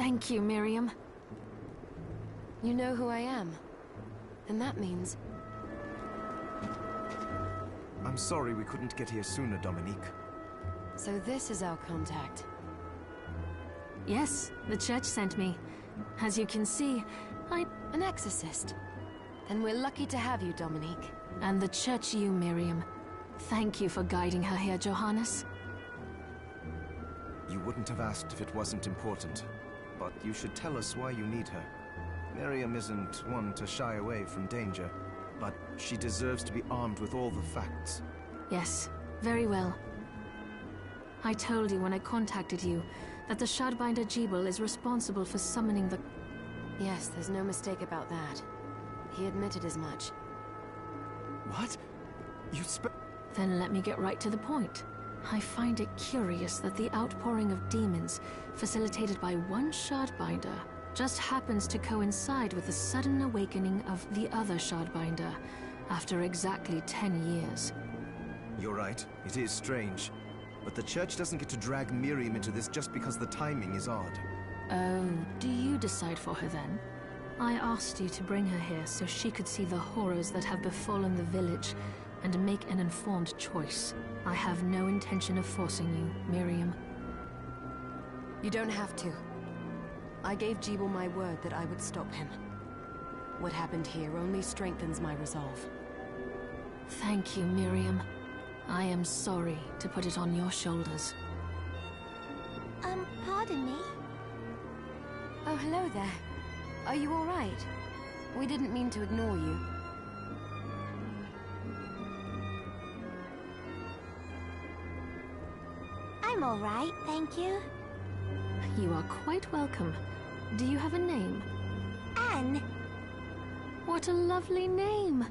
Thank you, Miriam. You know who I am. And that means... I'm sorry we couldn't get here sooner, Dominique. So this is our contact. Yes, the church sent me. As you can see, An exorcist. Then we're lucky to have you, Dominique. And the church you, Miriam. Thank you for guiding her here, Johannes. You wouldn't have asked if it wasn't important, but you should tell us why you need her. Miriam isn't one to shy away from danger, but she deserves to be armed with all the facts. Yes, very well. I told you when I contacted you that the Shardbinder Jebel is responsible for summoning the... Yes, there's no mistake about that. He admitted as much. What? You Then let me get right to the point. I find it curious that the outpouring of demons, facilitated by one Shardbinder, just happens to coincide with the sudden awakening of the other Shardbinder, after exactly 10 years. You're right, it is strange. But the church doesn't get to drag Miriam into this just because the timing is odd. Oh, do you decide for her then? I asked you to bring her here so she could see the horrors that have befallen the village and make an informed choice. I have no intention of forcing you, Miriam. You don't have to. I gave Jebel my word that I would stop him. What happened here only strengthens my resolve. Thank you, Miriam. I am sorry to put it on your shoulders. Pardon me? Oh, hello there. Are you all right? We didn't mean to ignore you. I'm all right, thank you. You are quite welcome. Do you have a name? Anne. What a lovely name!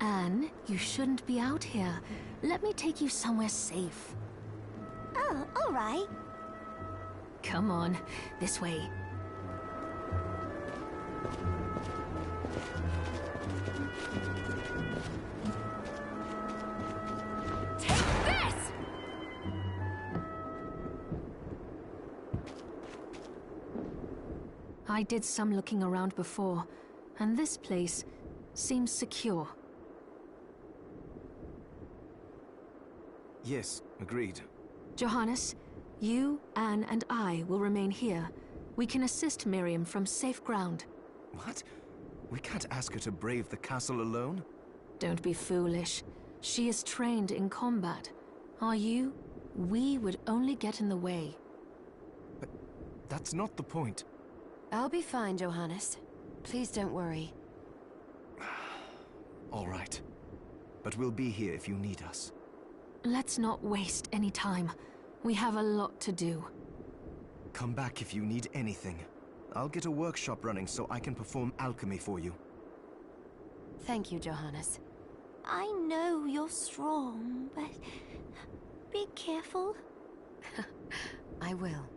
Anne, you shouldn't be out here. Let me take you somewhere safe. Oh, all right. Come on, this way. Take this! I did some looking around before, and this place seems secure. Yes, agreed. Johannes, you, Anne, and I will remain here. We can assist Miriam from safe ground. What? We can't ask her to brave the castle alone? Don't be foolish. She is trained in combat. Are you? We would only get in the way. But that's not the point. I'll be fine, Johannes. Please don't worry. All right. But we'll be here if you need us. Let's not waste any time. We have a lot to do. Come back if you need anything. I'll get a workshop running so I can perform alchemy for you. Thank you, Johannes. I know you're strong, but be careful. I will.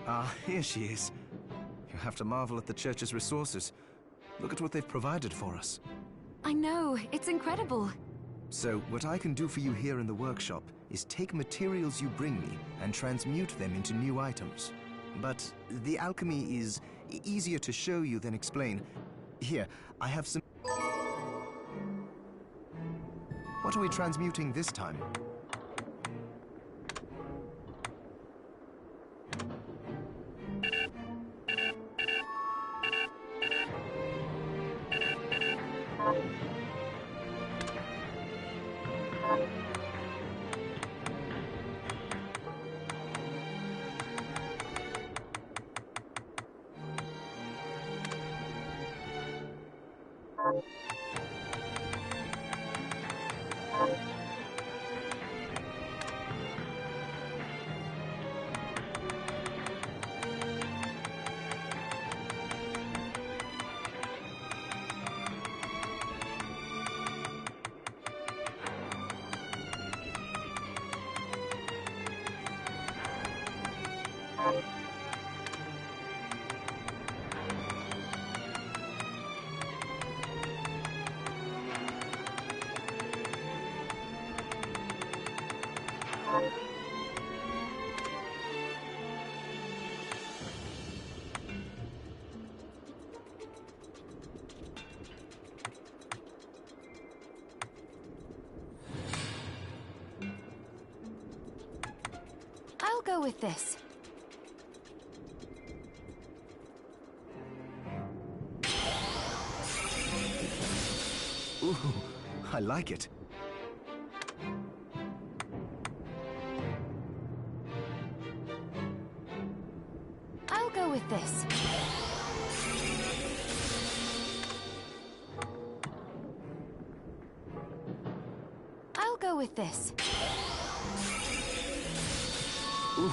Ah, here she is. You have to marvel at the church's resources. Look at what they've provided for us. I know, it's incredible. So, what I can do for you here in the workshop is take materials you bring me and transmute them into new items. But the alchemy is easier to show you than explain. Here, I have some... What are we transmuting this time? go with this. Ooh, I like it. I'll go with this. I'll go with this. Ooh,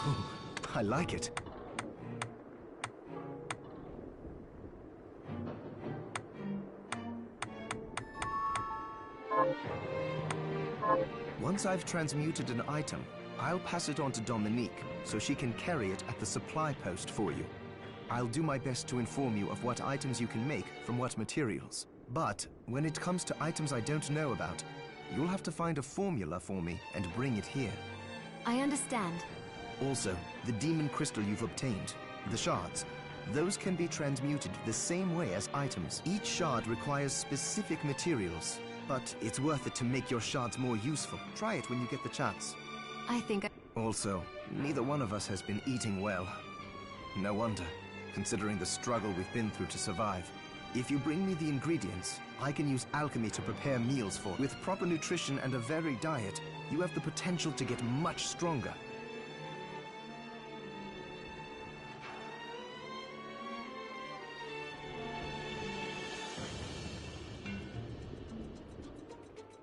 I like it. Once I've transmuted an item, I'll pass it on to Dominique, so she can carry it at the supply post for you. I'll do my best to inform you of what items you can make from what materials. But when it comes to items I don't know about, you'll have to find a formula for me and bring it here. I understand. Also, the demon crystal you've obtained, the shards, those can be transmuted the same way as items. Each shard requires specific materials, but it's worth it to make your shards more useful. Try it when you get the chance. I think Also, neither one of us has been eating well. No wonder, considering the struggle we've been through to survive. If you bring me the ingredients, I can use alchemy to prepare meals for. With proper nutrition and a varied diet, you have the potential to get much stronger.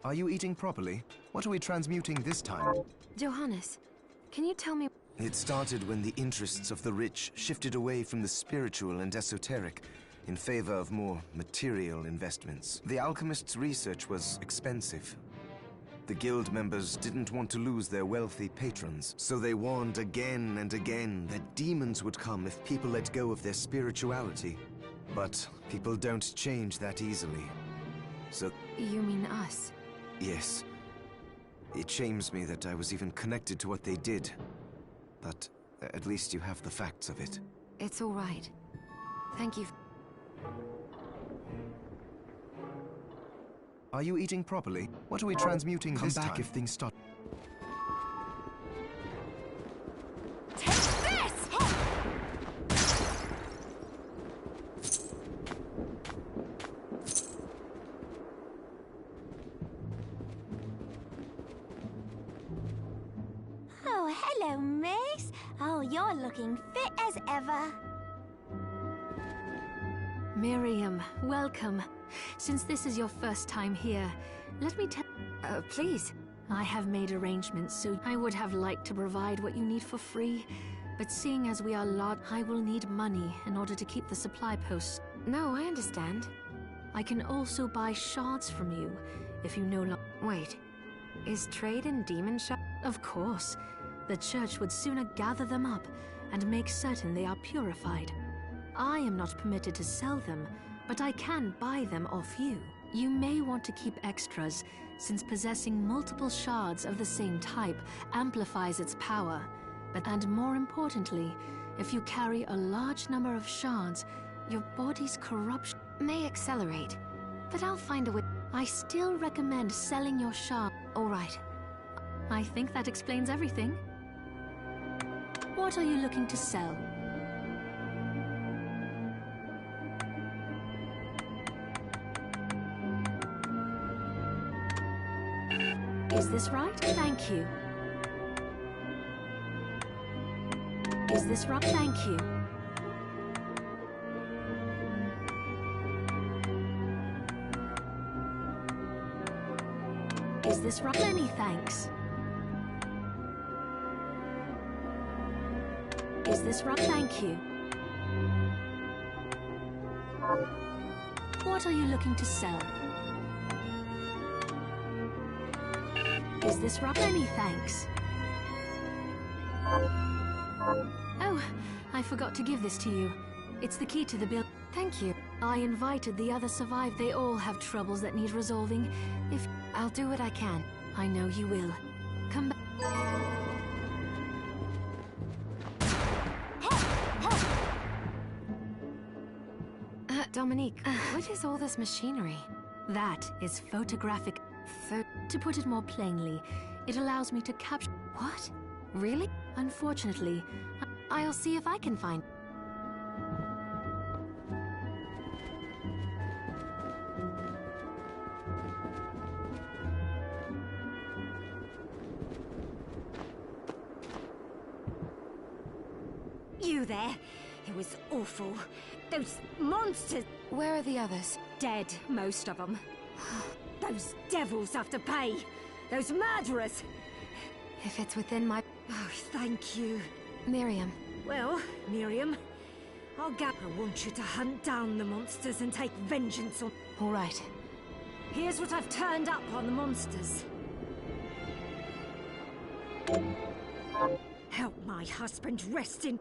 Are you eating properly? What are we transmuting this time? Johannes, can you tell me? It started when the interests of the rich shifted away from the spiritual and esoteric in favor of more material investments. The alchemists' research was expensive. The guild members didn't want to lose their wealthy patrons, so they warned again and again that demons would come if people let go of their spirituality. But people don't change that easily. So... You mean us? Yes. It shames me that I was even connected to what they did. But at least you have the facts of it. It's all right. Thank you. Are you eating properly? What are we transmuting this time? Come back if things start. Take this! Oh, hello, miss. Oh, you're looking fit as ever. Miriam, welcome. Since this is your first time here, let me tell... Please. I have made arrangements, so I would have liked to provide what you need for free. But seeing as we are large, I will need money in order to keep the supply posts. No, I understand. I can also buy shards from you, if you no longer... Wait. Is trade in demon shop? Of course. The church would sooner gather them up and make certain they are purified. I am not permitted to sell them, but I can buy them off you. You may want to keep extras, since possessing multiple shards of the same type amplifies its power. And more importantly, if you carry a large number of shards, your body's corruption may accelerate, but I'll find a way. I still recommend selling your shard. All right. I think that explains everything. What are you looking to sell? Is this right? Thank you. Is this right? Thank you. Is this right? Many thanks. Is this right? Thank you. What are you looking to sell? Is this right? Many thanks. Oh, I forgot to give this to you. It's the key to the build. Thank you. I invited the other survive. They all have troubles that need resolving. If I'll do what I can. I know you will. Come back. Dominique, what is all this machinery? That is photographic. To put it more plainly, it allows me to capture... What? Really? Unfortunately, I'll see if I can find... You there? It was awful. Those monsters... Where are the others? Dead, most of them. Those devils have to pay. Those murderers. If it's within my... Oh, thank you. Miriam. Well, Miriam, I want you to hunt down the monsters and take vengeance on... All right. Here's what I've turned up on the monsters. Help my husband rest in...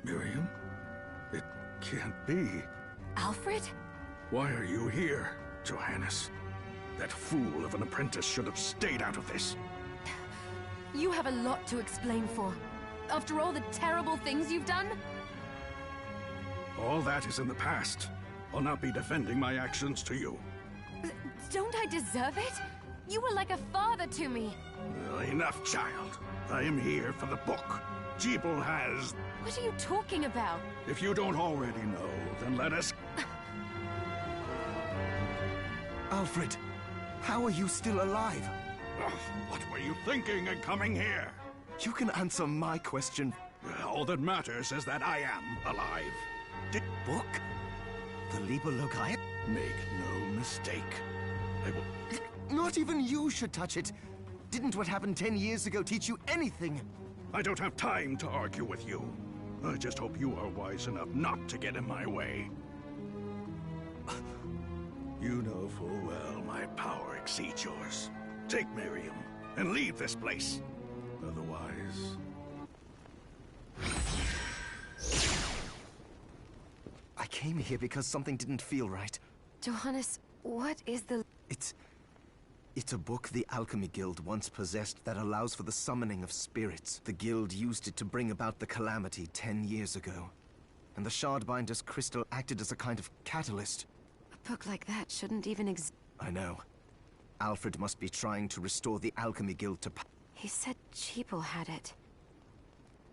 Miriam? It can't be. Alfred? Why are you here, Johannes? That fool of an apprentice should have stayed out of this. You have a lot to explain for. After all the terrible things you've done? All that is in the past. I'll not be defending my actions to you. Don't I deserve it? You were like a father to me. Enough, child. I am here for the book. Jeeble has... What are you talking about? If you don't already know, then let us... Alfred, how are you still alive? Ugh, what were you thinking in coming here? You can answer my question. All that matters is that I am alive. Book? The Liber Loci? Make no mistake. I will... Not even you should touch it. Didn't what happened 10 years ago teach you anything? I don't have time to argue with you. I just hope you are wise enough not to get in my way. You know full well my power exceeds yours. Take Miriam and leave this place. Otherwise... I came here because something didn't feel right. Johannes, what is the... It's a book the Alchemy Guild once possessed that allows for the summoning of spirits. The Guild used it to bring about the calamity 10 years ago. And the Shardbinder's crystal acted as a kind of catalyst. A book like that shouldn't even exist. I know. Alfred must be trying to restore the Alchemy Guild to He said Jeeble had it.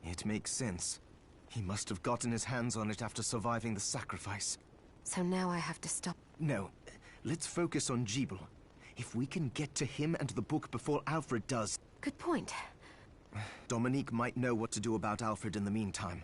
It makes sense. He must have gotten his hands on it after surviving the sacrifice. So now I have to stop. No, let's focus on Jeeble. If we can get to him and the book before Alfred does... Good point. Dominique might know what to do about Alfred in the meantime.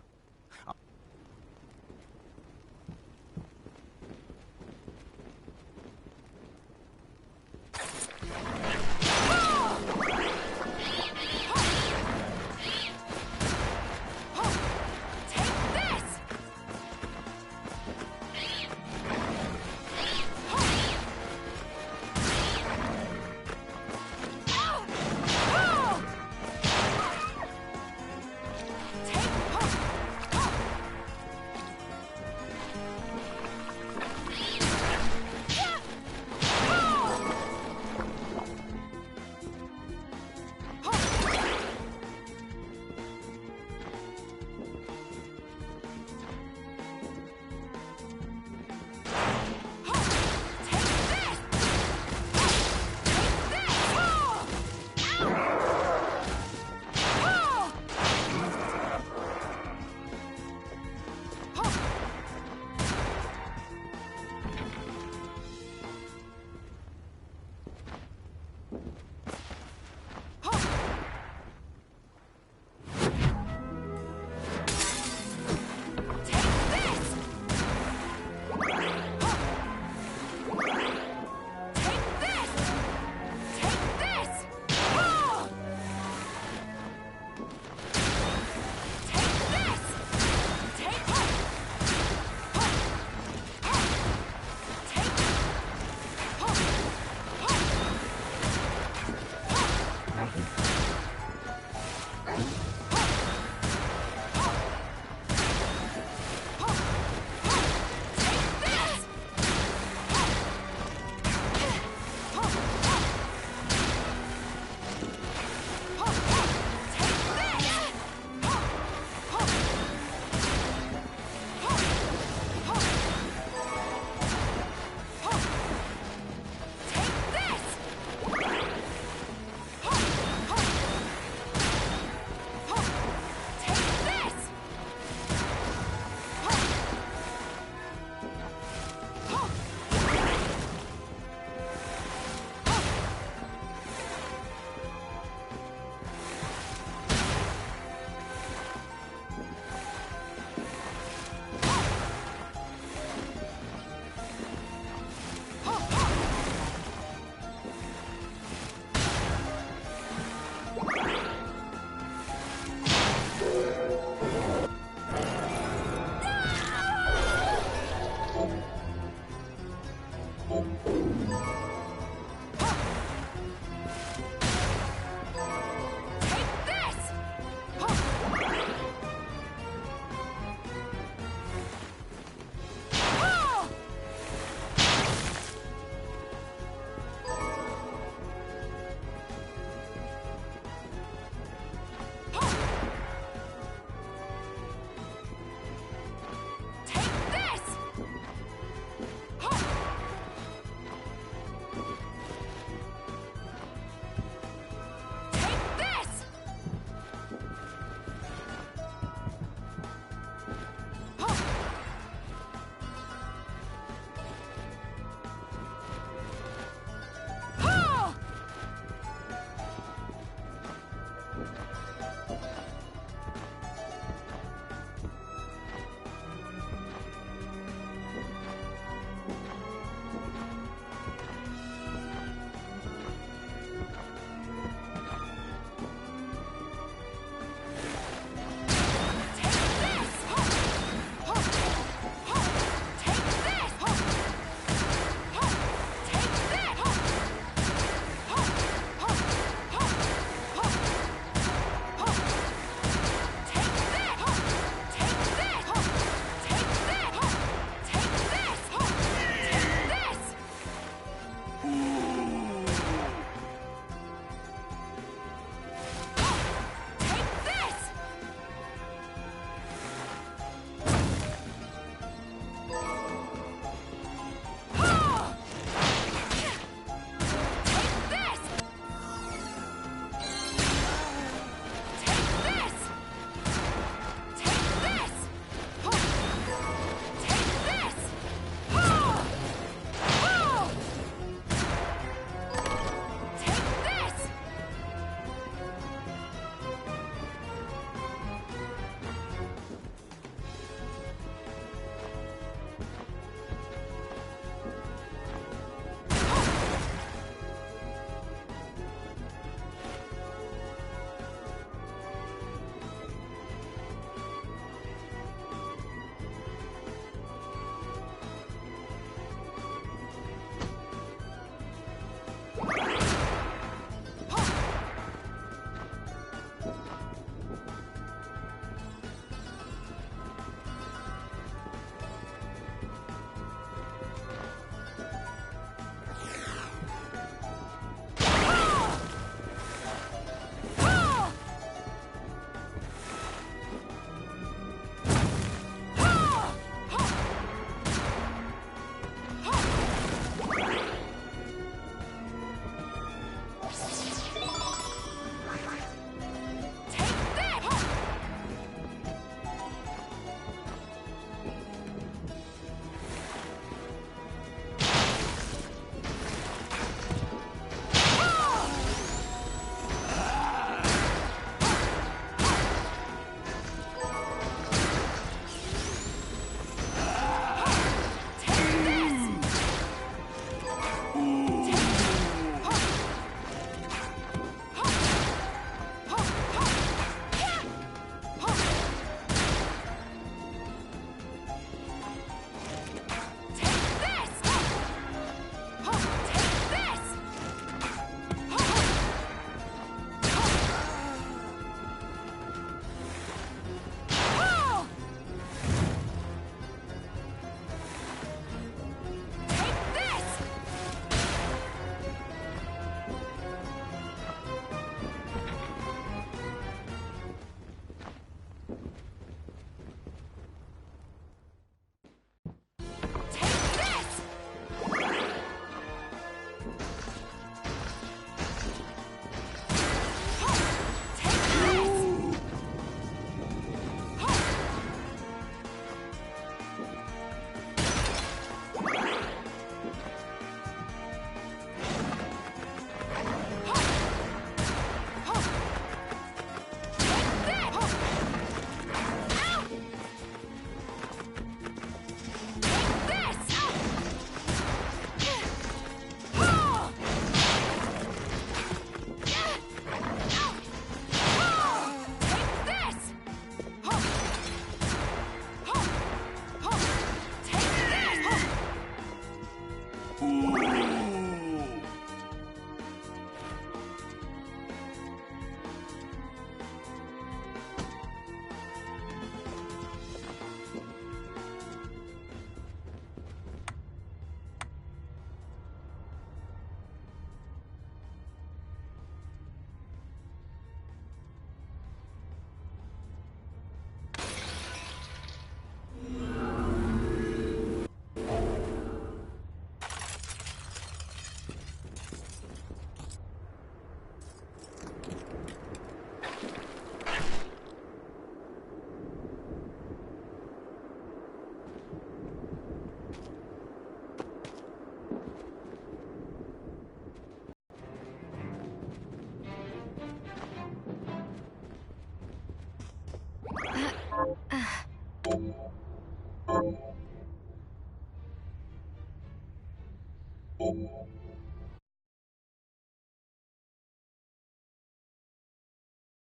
you.